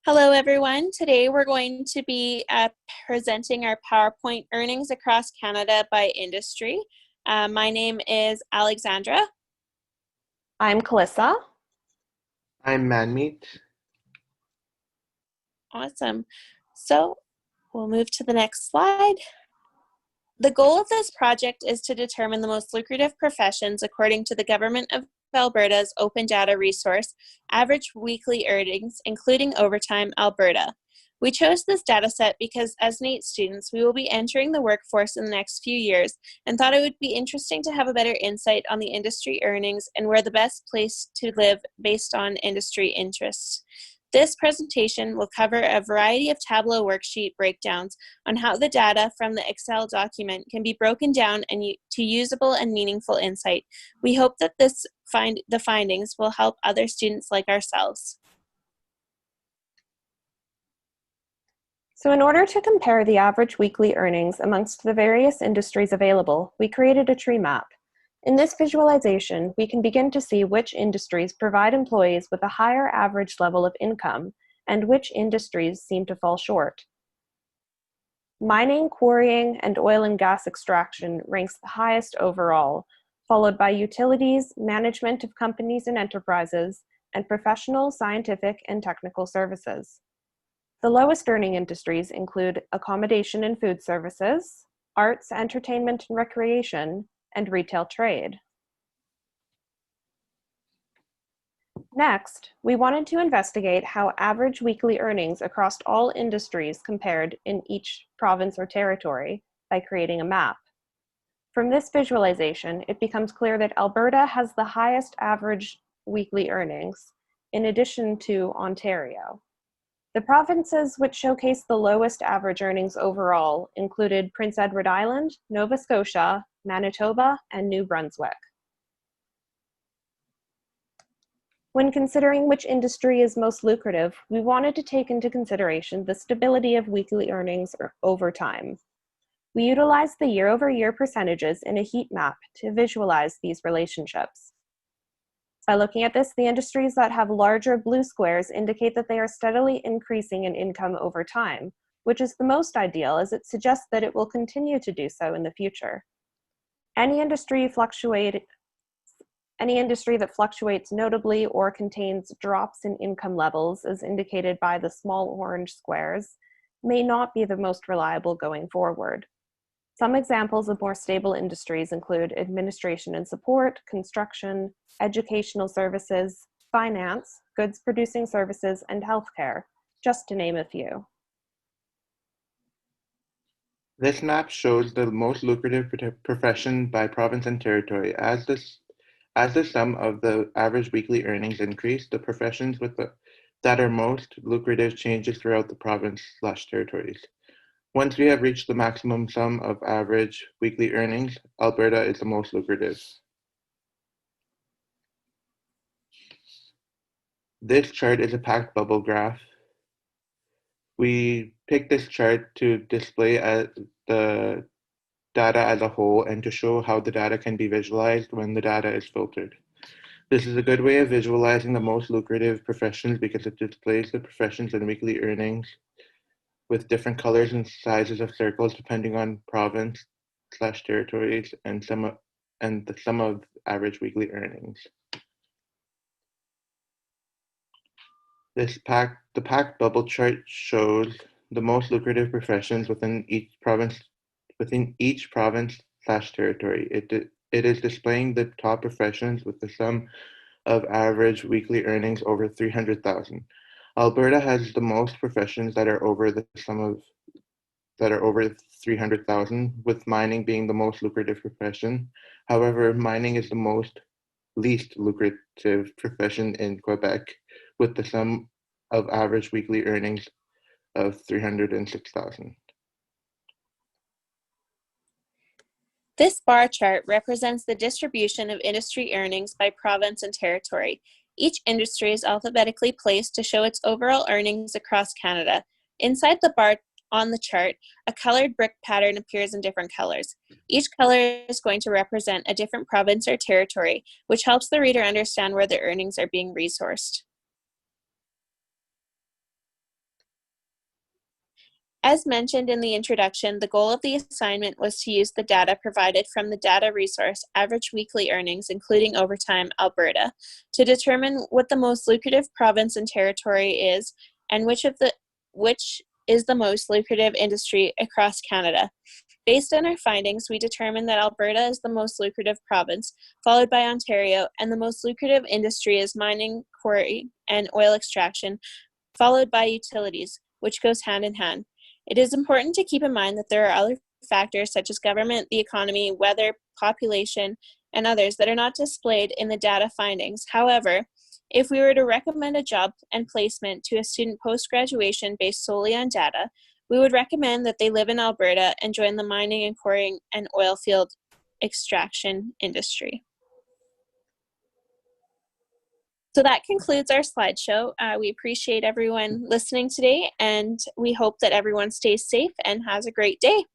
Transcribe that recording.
Hello, everyone. Today we're going to be presenting our PowerPoint earnings across Canada by industry. My name is Alexandra. I'm Calissa. I'm Manmeet. Awesome. So we'll move to the next slide. The goal of this project is to determine the most lucrative professions according to the Government of Alberta's Open Data Resource, Average Weekly Earnings, including Overtime, Alberta. We chose this data set because as NAIT students, we will be entering the workforce in the next few years and thought it would be interesting to have a better insight on the industry earnings and where the best place to live based on industry interests. This presentation will cover a variety of Tableau worksheet breakdowns on how the data from the Excel document can be broken down to usable and meaningful insight. We hope that the findings will help other students like ourselves. So in order to compare the average weekly earnings amongst the various industries available, we created a tree map. In this visualization, we can begin to see which industries provide employees with a higher average level of income and which industries seem to fall short. Mining, quarrying, and oil and gas extraction ranks the highest overall, followed by utilities, management of companies and enterprises, and professional, scientific, and technical services. The lowest earning industries include accommodation and food services, arts, entertainment and recreation, and retail trade. Next, we wanted to investigate how average weekly earnings across all industries compared in each province or territory by creating a map. From this visualization, it becomes clear that Alberta has the highest average weekly earnings, in addition to Ontario. The provinces which showcase the lowest average earnings overall included Prince Edward Island, Nova Scotia, Manitoba, and New Brunswick. When considering which industry is most lucrative, we wanted to take into consideration the stability of weekly earnings over time. We utilized the year-over-year percentages in a heat map to visualize these relationships. By looking at this, the industries that have larger blue squares indicate that they are steadily increasing in income over time, which is the most ideal as it suggests that it will continue to do so in the future. Any industry that fluctuates notably or contains drops in income levels, as indicated by the small orange squares, may not be the most reliable going forward. Some examples of more stable industries include administration and support, construction, educational services, finance, goods producing services, and healthcare, just to name a few. This map shows the most lucrative profession by province and territory. As the sum of the average weekly earnings increase, the professions that are most lucrative changes throughout the province/territories. Once we have reached the maximum sum of average weekly earnings, Alberta is the most lucrative. This chart is a packed bubble graph. We picked this chart to display the data as a whole and to show how the data can be visualized when the data is filtered. This is a good way of visualizing the most lucrative professions because it displays the professions and weekly earnings with different colors and sizes of circles depending on province/territories and the sum of average weekly earnings. The packed bubble chart shows the most lucrative professions within each province/territory. It is displaying the top professions with the sum of average weekly earnings over 300,000. Alberta has the most professions that are over 300,000, with mining being the most lucrative profession. However, mining is the least lucrative profession in Quebec, with the sum of average weekly earnings of 306,000. This bar chart represents the distribution of industry earnings by province and territory. Each industry is alphabetically placed to show its overall earnings across Canada. Inside the bar on the chart, a colored brick pattern appears in different colors. Each color is going to represent a different province or territory, which helps the reader understand where the earnings are being resourced. As mentioned in the introduction, the goal of the assignment was to use the data provided from the data resource Average Weekly Earnings, including Overtime, Alberta, to determine what the most lucrative province and territory is and which is the most lucrative industry across Canada. Based on our findings, we determined that Alberta is the most lucrative province, followed by Ontario, and the most lucrative industry is mining, quarry, and oil extraction, followed by utilities, which goes hand in hand. It is important to keep in mind that there are other factors such as government, the economy, weather, population, and others that are not displayed in the data findings. However, if we were to recommend a job and placement to a student post-graduation based solely on data, we would recommend that they live in Alberta and join the mining and quarrying and oil field extraction industry. So that concludes our slideshow. We appreciate everyone listening today, and we hope that everyone stays safe and has a great day.